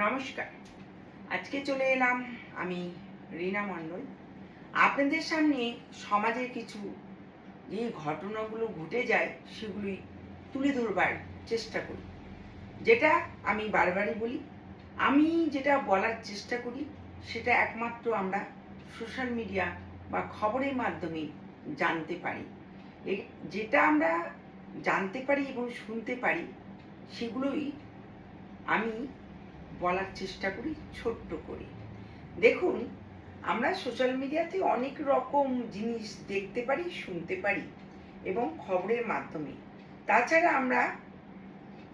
নমস্কার। আজকে চলে এলাম আমি রীনা মণ্ডল আপনাদের সামনে সমাজের কিছু যে ঘটনাগুলো ঘটে যায় সেগুলি তুলে ধরবার চেষ্টা করি। যেটা আমি বারবারই বলি, আমি যেটা বলার চেষ্টা করি সেটা একমাত্র আমরা সোশ্যাল মিডিয়া বা খবরের মাধ্যমে জানতে পারি। যেটা আমরা জানতে পারি এবং শুনতে পারি সেগুলোই আমি বলার চেষ্টা করি ছোট্ট করে। দেখুন, আমরা সোশ্যাল মিডিয়াতে অনেক রকম জিনিস দেখতে পারি, শুনতে পারি এবং খবরের মাধ্যমে। তাছাড়া আমরা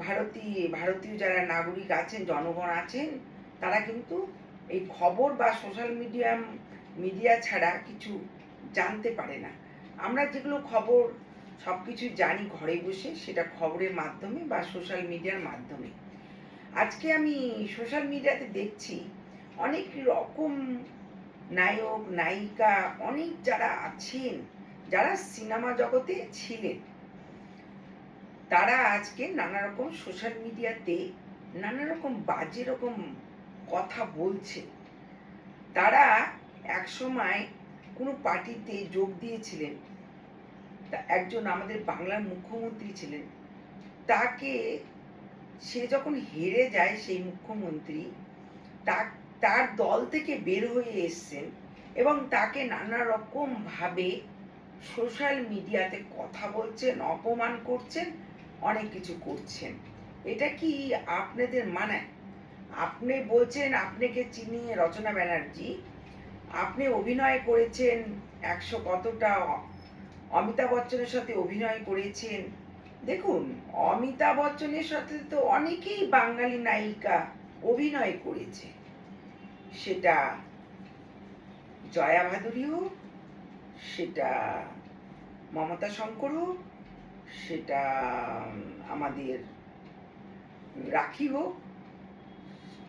ভারতীয় যারা নাগরিক আছেন, জনগণ আছেন, তারা কিন্তু এই খবর বা সোশ্যাল মিডিয়া ছাড়া কিছু জানতে পারে না। আমরা যেগুলো খবর সব কিছু জানি ঘরে বসে, সেটা খবরের মাধ্যমে বা সোশ্যাল মিডিয়ার মাধ্যমে। আজকে আমি সোশ্যাল মিডিয়াতে দেখছি অনেক রকম নায়ক নায়িকা, অনেক যারা আছেন, যারা সিনেমা জগতে ছিলেন, তারা আজকে নানা রকম সোশ্যাল মিডিয়াতে নানা রকম বাজে রকম কথা বলছে। তারা একসময় কোনো পার্টিতে যোগ দিয়েছিলেন, একজন আমাদের বাংলার মুখ্যমন্ত্রী ছিলেন, তাকে সে যখন হেরে যায় সেই মুখ্যমন্ত্রী, তার দল থেকে বের হয়ে এসছেন এবং তাকে নানা রকম ভাবে সোশ্যাল মিডিয়াতে কথা বলছেন, অপমান করছেন, অনেক কিছু করছেন। এটা কি আপনাদের মানায়? আপনি বলছেন আপনাকে চিনি রচনা ব্যানার্জি, আপনি অভিনয় করেছেন 100 কতটা, অমিতাভ বচ্চনের সাথে অভিনয় করেছেন। দেখুন, অমিতাভ বচ্চনের সাথে তো অনেকেই বাঙালি নায়িকা অভিনয় করেছে, সেটা জয়া ভাদুরী হোক, সেটা মমতা শঙ্কর হোক, সেটা আমাদের রাখি হোক,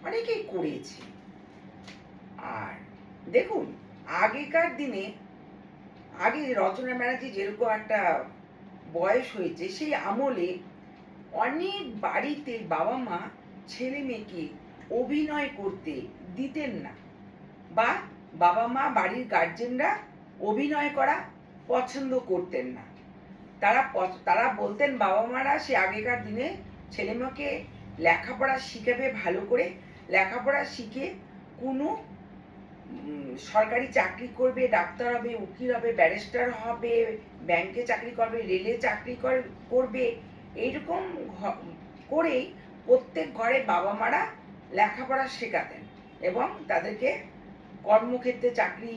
অনেকেই করেছে। আর দেখুন, আগেকার দিনে আগে রচনা ব্যানার্জি যেরকম একটা বয়স হয়েছে, সেই আমলে অনেক বাড়িতে বাবা মা ছেলে মেয়েকে অভিনয় করতে দিতেন না, বা বাবা মা বাড়ির গার্জেনরা অভিনয় করা পছন্দ করতেন না। তারা বলতেন, বাবা মারা সে আগেকার দিনে ছেলে মেয়েকে লেখাপড়া শিখাবে, ভালো করে লেখাপড়া শিখে কোনো সরকারি চাকরি করবে, ডাক্তার হবে, উকিল হবে, ব্যারিস্টার হবে, ব্যাংকে চাকরি করবে, রেলে চাকরি করবে, এইরকম করেই প্রত্যেক ঘরে বাবা মারা লেখাপড়া শেখাতেন এবং তাদেরকে কর্মক্ষেত্রে চাকরি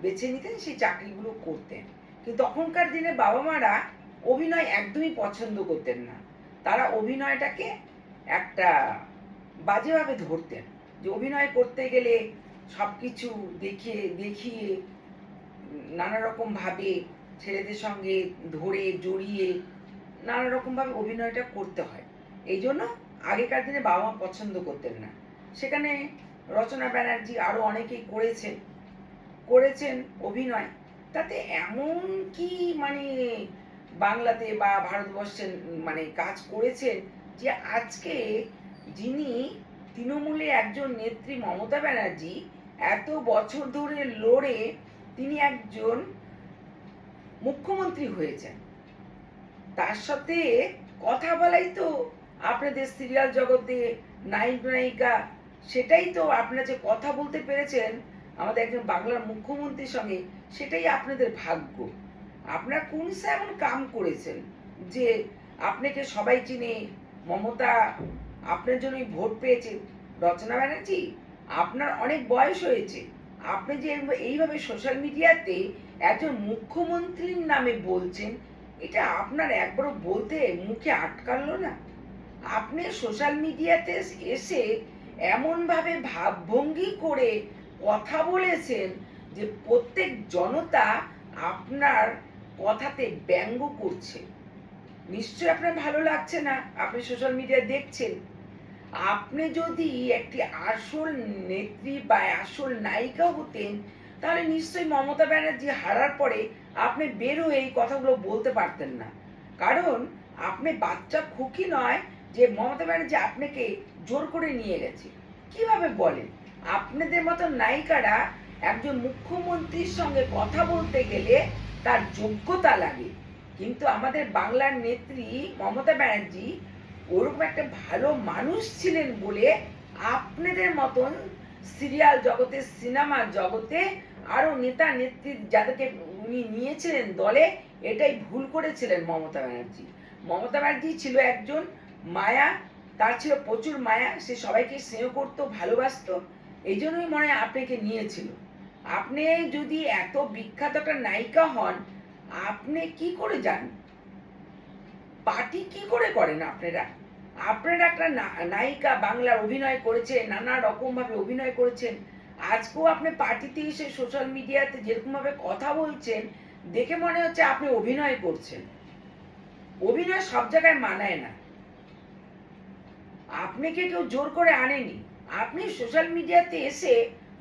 বেছে নিতেন, সেই চাকরিগুলো করতেন। কিন্তু তখনকার দিনে বাবা মারা অভিনয় একদমই পছন্দ করতেন না। তারা অভিনয়টাকে একটা বাজেভাবে ধরতেন, যে অভিনয় করতে গেলে সব কিছু দেখিয়ে নানা রকম ভাবে ছেলেদের সঙ্গে ধরে জড়িয়ে নানা রকম ভাবে অভিনয়টা করতে হয়। এই জন্য আগেকার দিনে বাবা মা পছন্দ করতেন না। সেখানে রচনা ব্যানার্জি আরো অনেকেই করেছেন অভিনয়। তাতে এমন কি বাংলাতে বা ভারতবর্ষে কাজ করেছেন যে আজকে যিনি তৃণমূলে একজন নেত্রী মমতা ব্যানার্জি এত বছর ধরে লড়ে তিনি একজন মুখ্যমন্ত্রী হয়েছেন, তার সাথে কথা বলাই তো আপনাদের সিরিয়াল জগতে নায়িকা, সেটাই তো আপনারা যে কথা বলতে পেরেছেন আমাদের একজন বাংলার মুখ্যমন্ত্রীর সঙ্গে, সেটাই আপনাদের ভাগ্য। আপনারা কোন এমন কাম করেছেন যে আপনাকে সবাই চিনে? মমতা আপনার জন্যই ভোট পেয়েছে। রচনা ব্যানার্জি, আপনার অনেক বয়স হয়েছে, আপনি যে এইভাবে সোশ্যাল মিডিয়াতে একজন মুখ্যমন্ত্রীর নামে বলছেন, এটা আপনার একবারও বলতে মুখে আটকালো না? আপনি সোশ্যাল মিডিয়াতে এসে এমনভাবে ভাবভঙ্গি করে কথা বলেছেন যে প্রত্যেক জনতা আপনার কথাতে ব্যঙ্গ করছে। নিশ্চয়ই আপনার ভালো লাগছে না, আপনি সোশ্যাল মিডিয়া দেখছেন। আপনি যদি একটি আসল নেত্রী বা আসল নায়িকা হতেন, তাহলে নিশ্চয়ই মমতা ব্যানার্জি হারার পরে আপনি বের হয়ে এই কথাগুলো বলতে পারতেন না। কারণ আপনি বাচ্চা খুকি নয় যে মমতা ব্যানার্জি আপনাকে জোর করে নিয়ে গেছে। কিভাবে বলেন? আপনাদের মতো নায়িকারা একজন মুখ্যমন্ত্রীর সঙ্গে কথা বলতে গেলে তার যোগ্যতা লাগে, কিন্তু আমাদের বাংলার নেত্রী মমতা ব্যানার্জি ওরকম একটা ভালো মানুষ ছিলেন বলে আপনাদের মতন সিরিয়াল জগতে, সিনেমা জগতে আরো নেতা নেত্রী যাদেরকে উনি নিয়েছিলেন দলে, এটাই ভুল করেছিলেন মমতা ব্যানার্জি। মমতা ব্যানার্জি ছিল একজন মায়া, তার ছিল প্রচুর মায়া, সে সবাইকে স্নেহ করতো, ভালোবাসতো, এই জন্যই মনে হয় আপনাকে নিয়েছিল। আপনি যদি এত বিখ্যাত একটা নায়িকা হন, আপনি কি করে যান? পার্টি কি করে করেন আপনারা? আপনারা একটা নায়িকা, বাংলার অভিনয় করেছেন, নানা রকম ভাবে অভিনয় করেছেন, আজকেও আপনি পার্টিতে এসে সোশ্যাল মিডিয়াতে যেরকম ভাবে কথা বলছেন, দেখে মনে হচ্ছে আপনি অভিনয় করছেন। অভিনয় সব জায়গায় মানায় না। আপনাকে কেউ জোর করে আনেনি। আপনি সোশ্যাল মিডিয়াতে এসে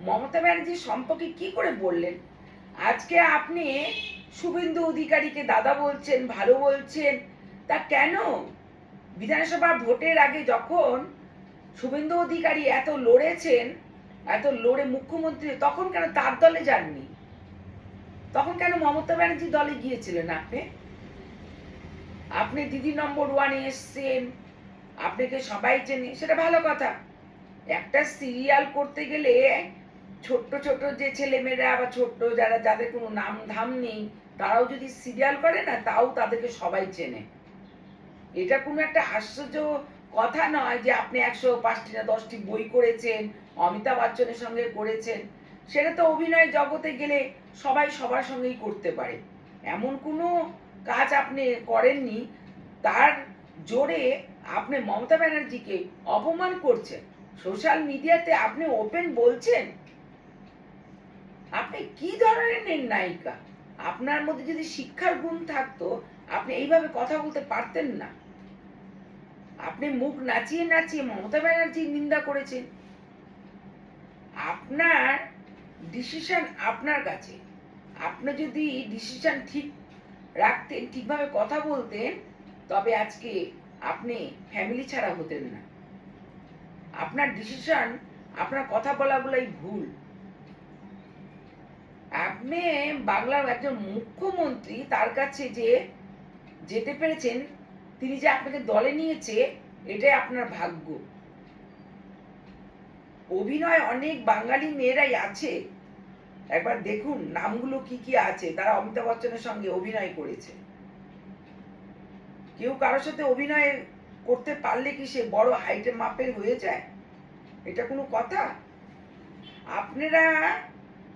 মমতা ব্যানার্জির সম্পর্কে কি করে বললেন? আজকে আপনি শুভেন্দু অধিকারীকে দাদা বলছেন, ভালো বলছেন, তা কেন? বিধানসভা ভোটের আগে যখন শুভেন্দু অধিকারী এত লড়েছেন, এত লড়ে মুখ্যমন্ত্রী, তখন কেন তার দলে যাননি? তখন কেন মমতা ব্যানার্জি দলে গিয়েছিলেন আপনি? আপনি দিদি নম্বর ওয়ানে এসছেন, আপনাকে সবাই চেনে, সেটা ভালো কথা। একটা সিরিয়াল করতে গেলে ছোট্ট ছোট্ট যে ছেলেমেয়েরা বা ছোট্ট যারা, যাদের কোনো নাম ধাম নেই, তারাও যদি সিরিয়াল করে না, তাও তাদেরকে সবাই চেনে। এটা কোনো একটা আশ্চর্য কথা নয় যে আপনি 105টি না 10টি বই করেছেন, অমিতাভ বচ্চনের সঙ্গে করেছেন। সেটা তো অভিনয় জগতে গেলে সবাই সবার সঙ্গেই করতে পারে, এমন কোনো কাজ আপনি করেননি। তার জোরে আপনি মমতা ব্যানার্জিকে অপমান করছেন, সোশ্যাল মিডিয়াতে আপনি ওপেন বলছেন। আপনি কি ধরনের নায়িকা? আপনার মধ্যে যদি শিক্ষার গুণ থাকতো, আপনি এইভাবে কথা বলতে পারতেন না। আপনি মুখ নাচিয়ে নাচিয়ে মমতা ব্যানার্জির নিন্দা করেছেন। আপনার ডিসিশন আপনার কাছে। আপনি যদি ডিসিশন ঠিক রাখতেন, ঠিকভাবে কথা বলতেন, তবে আজকে আপনি ফ্যামিলি ছাড়া হতেন না। আপনার ডিসিশন, আপনার কথা বলাগুলোই ভুল। আপনি বাংলার একজন মুখ্যমন্ত্রী, তার কাছে যে যেতে পেরেছেন, তিনি যে আপনাকে দলে নিয়েছে, এটাই আপনার ভাগ্য। অভিনয় অনেক বাঙালি মেয়েরাই আছে, একবার দেখুন নামগুলো কি কি আছে, তারা অমিতাভ বচ্চনের সঙ্গে অভিনয় করেছে। কেউ কারোর সাথে অভিনয় করতে পারলে কি সে বড় হাইটের মাপের হয়ে যায়? এটা কোনো কথা? আপনারা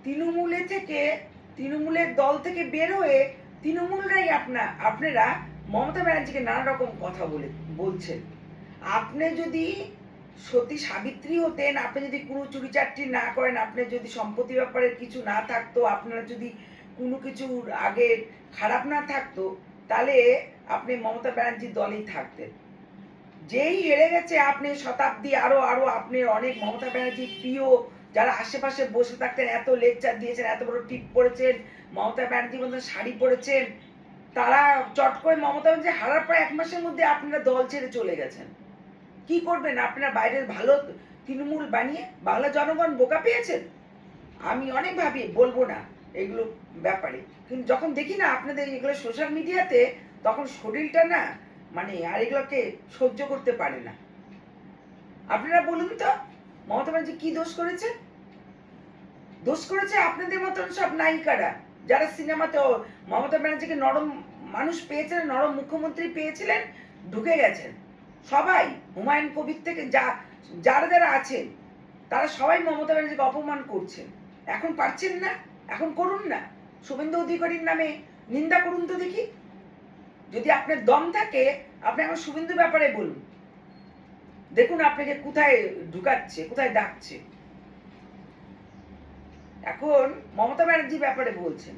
তৃণমূলে থেকে, তৃণমূলের দল থেকে বের হয়ে তৃণমূলরাই আপনারা মমতা ব্যানার্জিকে নানা রকম কথা বলছেন। আপনি যদি সতী সাবিত্রী হতেন, আপনি যদি কোনো চুরি চারটি না করেন, আপনি যদি সম্পত্তি ব্যাপারে কিছু না থাকতো, আপনার যদি কোনো কিছুর আগে খারাপ না থাকতো, তাহলে আপনি মমতা ব্যানার্জির দলেই থাকতেন। যেই হেরে গেছে আপনি শতাব্দী, আরো আরো আপনি অনেক মমতা ব্যানার্জির প্রিয় যারা আশেপাশে বসে থাকতেন, এত লেকচার দিয়েছেন, এত বড় টিপ পড়েছেন, মমতা ব্যানার্জির মতন শাড়ি পরেছেন, তারা চট করে মমতা ব্যানার্জি হারার পর 1 মাসের মধ্যে আপনারা দল ছেড়ে চলে গেছেন। কি করবেন? আপনারা বাইরের ভালো তৃণমূল বানিয়ে বাংলা জনগণ বোকা পেয়েছেন। আমি অনেক ভাবি, বলবো না এগুলো ব্যাপারে, কিন্তু যখন দেখি না আপনাদের এগুলো সোশ্যাল মিডিয়াতে, তখন শরীরটা না মানে আর এগুলোকে সহ্য করতে পারে না। আপনারা বলুন তো, মমতা ব্যানার্জি কি দোষ করেছে? দোষ করেছে আপনাদের মতন সব নায়িকারা, যারা সিনেমাতে মমতা ব্যানার্জিকে নরম মানুষ পেয়েছিলেন, নরম মুখ্যমন্ত্রী পেয়েছিলেন, ঢুকে গেছেন সবাই। হুমায়ুন কবির থেকে যারা যারা আছেন, তারা সবাই মমতা ব্যানার্জিকে অপমান করছেন। এখন পারছেন না? এখন করুন না, শুভেন্দু অধিকারীর নামে নিন্দা করুন তো দেখি। যদি আপনার দম থাকে, আপনি এখন শুভেন্দুর ব্যাপারে বলুন, দেখুন আপনাকে কোথায় ঢুকাচ্ছে, কোথায় ডাকছে। এখন মমতা ব্যানার্জির ব্যাপারে বলছেন,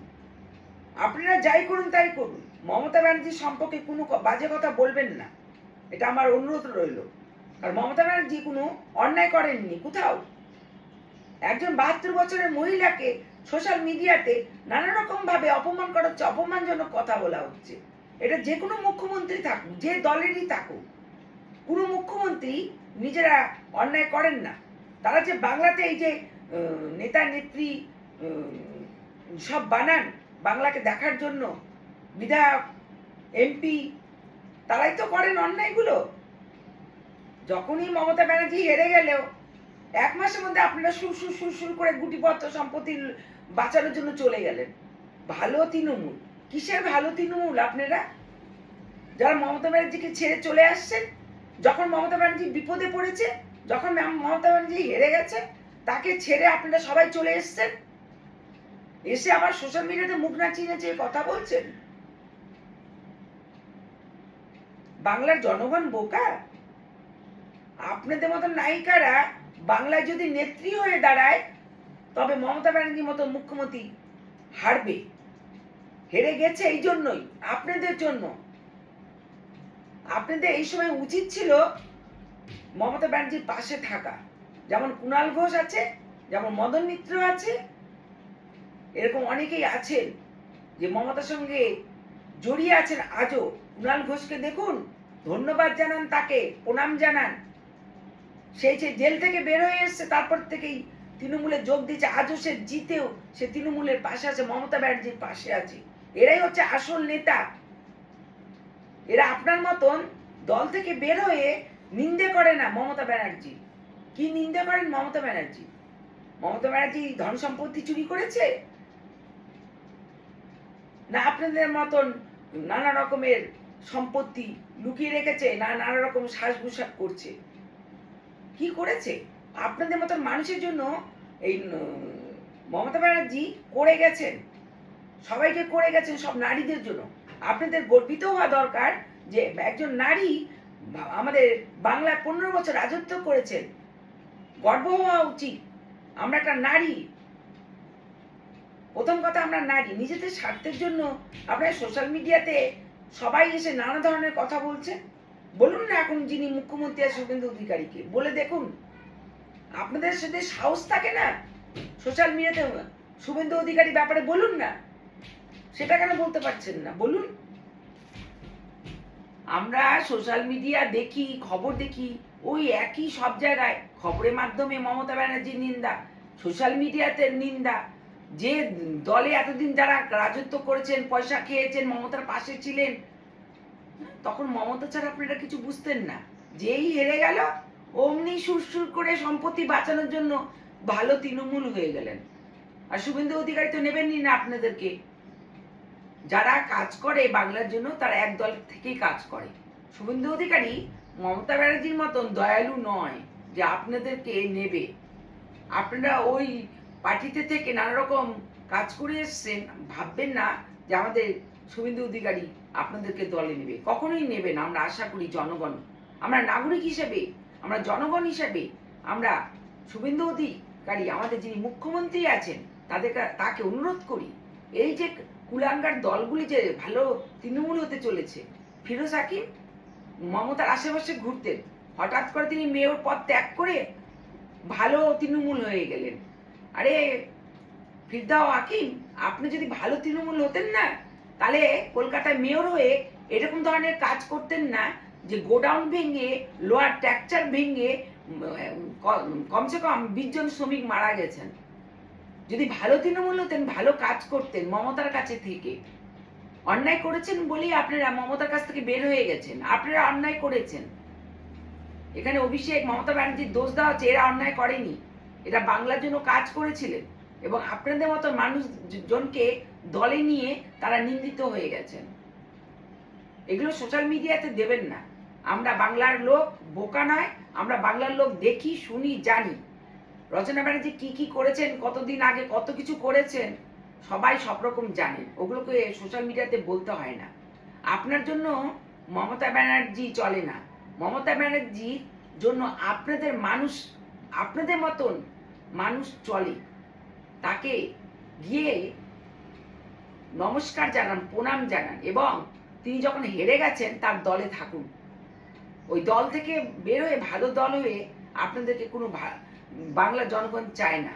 আপনারা যাই করুন তাই করুন, মমতা ব্যানার্জির সম্পর্কে কোনো বাজে কথা বলবেন না, এটা আমার অনুরোধ রইল। আর মমতা ব্যানার্জি কোনো অন্যায় করেননি কোথাও। একজন 72 বছরের মহিলাকে সোশ্যাল মিডিয়াতে নানা রকম ভাবে অপমান করা হচ্ছে, অপমানজনক কথা বলা হচ্ছে। এটা যে কোনো মুখ্যমন্ত্রী থাকুক, যে দলেরই থাকুক, কোনো মুখ্যমন্ত্রী নিজেরা অন্যায় করেন না। তারা যে বাংলাতে এই যে নেতা নেত্রী সব বানান বাংলাকে দেখার জন্য, বিধায়ক এমপি, তারাই তো করেন অন্যায়গুলো। যখনই মমতা ব্যানার্জি হেরে গেলেও 1 মাসের মধ্যে আপনারা সুর সুর সুর সুর করে গুটিপত্র সম্পত্তি বাঁচানোর জন্য চলে গেলেন। ভালো তৃণমূল, কিসের ভালো তৃণমূল আপনারা? যারা মমতা ব্যানার্জিকে ছেড়ে চলে আসছেন, যখন মমতা ব্যানার্জি বিপদে পড়েছে, যখন মমতা ব্যানার্জি হেরে গেছে, তাকে ছেড়ে আপনারা সবাই চলে এসছেন, এসে আবার সোশ্যাল মিডিয়াতে মুখ নাচিয়ে নাচিয়ে কথা বলছেন। বাংলার জনগণ বোকা? আপনাদের মতো নায়িকারা বাংলায় যদি নেত্রী হয়ে দাঁড়ায়, তবে মমতা ব্যানার্জির মতো মুখ্যমন্ত্রী হারবে। হেরে গেছে এই জন্যই, আপনাদের জন্য। আপনাদের এই সময় উচিত ছিল মমতা ব্যানার্জির পাশে থাকা। যেমন কুণাল ঘোষ আছে, যেমন মদন মিত্র আছে, এরকম অনেকেই আছেন যে মমতার সঙ্গে জড়িয়ে আছেন আজও। কুণাল ঘোষকে দেখুন, ধন্যবাদ জানান, তাকে প্রণাম জানান। সেই যে জেল থেকে বের হয়ে এসছে, তারপর থেকেই তৃণমূলে যোগ দিয়েছে। আজও সে জিতেও সে তৃণমূলের পাশে আছে, মমতা ব্যানার্জির পাশে আছে। এরাই হচ্ছে আসল নেতা। এরা আপনার মতন দল থেকে বের হয়ে নিন্দে করে না মমতা ব্যানার্জি। কি নিন্দে করেন মমতা ব্যানার্জি? মমতা ব্যানার্জি ধন সম্পত্তি চুরি করেছে, না আপনাদের মতন নানা রকমের সম্পত্তি লুকিয়ে রেখেছে, না নানা রকম শ্বাসভূষা করছে? কি করেছে? আপনাদের মতন মানুষের জন্য এই মমতা ব্যানার্জি করে গেছেন, সবাইকে করে গেছেন, সব নারীদের জন্য। আপনাদের গর্বিত হওয়া দরকার যে একজন নারী আমাদের বাংলায় 15 বছর রাজত্ব করেছেন। গর্ব হওয়া উচিত। আমরা একটা নারী। প্রথম কথা, আমরা নারী। নিজেদের স্বার্থের জন্য আপনারা সোশ্যাল মিডিয়াতে সবাই এসে নানা ধরনের কথা বলছে। বলুন না এখন যিনি মুখ্যমন্ত্রী আছে শুভেন্দু অধিকারীকে বলে দেখুন। আপনাদের সাথে সাহস থাকে না সোশ্যাল মিডিয়াতে শুভেন্দু অধিকারী ব্যাপারে বলুন না? সেটা কেন বলতে পারছেন না বলুন? আমরা সোশ্যাল মিডিয়া দেখি, খবর দেখি, ওই একই সব জায়গায় খবরের মাধ্যমে মমতা ব্যানার্জির নিন্দা, সোশ্যাল মিডিয়াতে নিন্দা। যে দলে এতদিন যারা রাজত্ব করেছেন, পয়সা খেয়েছেন, মমতার পাশে ছিলেন, তখন মমতা ছাড়া আপনারা কিছু বুঝতেন না। যেই হেরে গেল অমনি সুরসুর করে সম্পত্তি বাঁচানোর জন্য ভালো তৃণমূল হয়ে গেলেন। আর শুভেন্দু অধিকারী তো নেবেনই না আপনাদেরকে। যারা কাজ করে বাংলার জন্য, তারা এক দল থেকেই কাজ করে। শুভেন্দু অধিকারী মমতা ব্যানার্জির মতন দয়ালু নয় যে আপনাদেরকে নেবে। আপনারা ওই পার্টিতে থেকে নানা রকম কাজ করে এসছেন, ভাববেন না যে আমাদের শুভেন্দু অধিকারী আপনাদেরকে দলে নেবে। কখনোই নেবে না। আমরা আশা করি জনগণ, আমরা নাগরিক হিসেবে, আমরা জনগণ হিসেবে, আমরা শুভেন্দু অধিকারী আমাদের যিনি মুখ্যমন্ত্রী আছেন তাকে অনুরোধ করি, এই যে কুলাঙ্গার দলগুলি যে ভালো তৃণমূল হতে চলেছে। ফিরোজ হাকিম মমতার আশেপাশে ঘুরতেন, হঠাৎ করে তিনি মেয়র পদ ত্যাগ করে ভালো তৃণমূল হয়ে গেলেন। আরে ফিরদাও হাকিম, আপনি যদি ভালো তৃণমূল হতেন না, তাহলে কলকাতায় মেয়র হয়ে এরকম ধরনের কাজ করতেন না যে গোডাউন ভেঙে, লোহার ট্র্যাকচার ভেঙে কমসে কম 20 জন শ্রমিক মারা গেছেন। যদি ভালো তৃণমূল হতেন, ভালো কাজ করতেন মমতার কাছে থেকে। অন্যায় করেছেন বলেই আপনারা মমতার কাছ থেকে বের হয়ে গেছেন। আপনারা অন্যায় করেছেন। এখানে অভিষেক, মমতা ব্যানার্জির দোষ দেওয়া হচ্ছে, এরা অন্যায় করেনি। এরা বাংলার জন্য কাজ করেছিলেন এবং আপনাদের মতো মানুষজনকে দলে নিয়ে তারা নিন্দিত হয়ে গেছেন। এগুলো সোশ্যাল মিডিয়াতে দেবেন না। আমরা বাংলার লোক, বোকা নয়। আমরা বাংলার লোক দেখি, শুনি, জানি। রচনা ব্যানার্জি কি কি করেছেন, কতদিন আগে কত কিছু করেছেন, সবাই সব রকম জানেন। ওগুলোকে সোশ্যাল মিডিয়াতে বলতে হয় না। আপনার জন্য মমতা ব্যানার্জি চলে না। মমতা ব্যানার্জির জন্য আপনাদের মানুষ, আপনাদের মতন মানুষ চলে। তাকে গিয়ে নমস্কার জানান, প্রণাম জানান, এবং তিনি যখন হেরে গেছেন তার দলে থাকুন। ওই দল থেকে বের হয়ে ভালো দল হয়ে আপনাদেরকে কোনো বাংলা জনগণ চায় না।